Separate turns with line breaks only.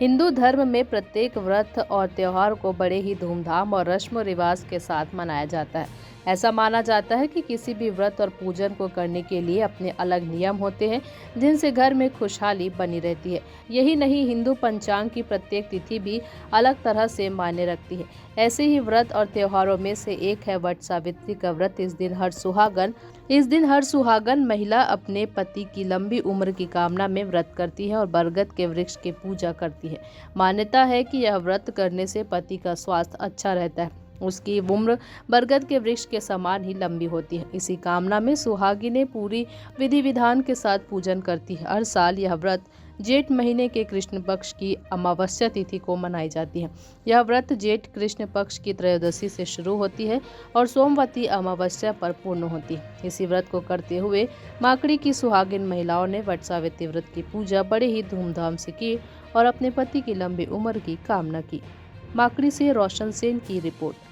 हिंदू धर्म में प्रत्येक व्रत और त्योहार को बड़े ही धूमधाम और रस्म रिवाज के साथ मनाया जाता है। ऐसा माना जाता है कि किसी भी व्रत और पूजन को करने के लिए अपने अलग नियम होते हैं, जिनसे घर में खुशहाली बनी रहती है। यही नहीं, हिंदू पंचांग की प्रत्येक तिथि भी अलग तरह से मायने रखती है। ऐसे ही व्रत और त्योहारों में से एक है वट सावित्री का व्रत। इस दिन हर सुहागन महिला अपने पति की लंबी उम्र की कामना में व्रत करती है और बरगद के वृक्ष की पूजा करती है। मान्यता है कि यह व्रत करने से पति का स्वास्थ्य अच्छा रहता है, उसकी उम्र बरगद के वृक्ष के समान ही लंबी होती है। इसी कामना में सुहागिनें पूरी विधि विधान के साथ पूजन करती है। हर साल यह व्रत जेठ महीने के कृष्ण पक्ष की अमावस्या तिथि को मनाई जाती है। यह व्रत जेठ कृष्ण पक्ष की त्रयोदशी से शुरू होती है और सोमवती अमावस्या पर पूर्ण होती है। इसी व्रत को करते हुए माकड़ी की सुहागिन महिलाओं ने वट सावित्री व्रत की पूजा बड़े ही धूमधाम से की और अपने पति की लंबी उम्र की कामना की। माकड़ी से रोशन सेन की रिपोर्ट।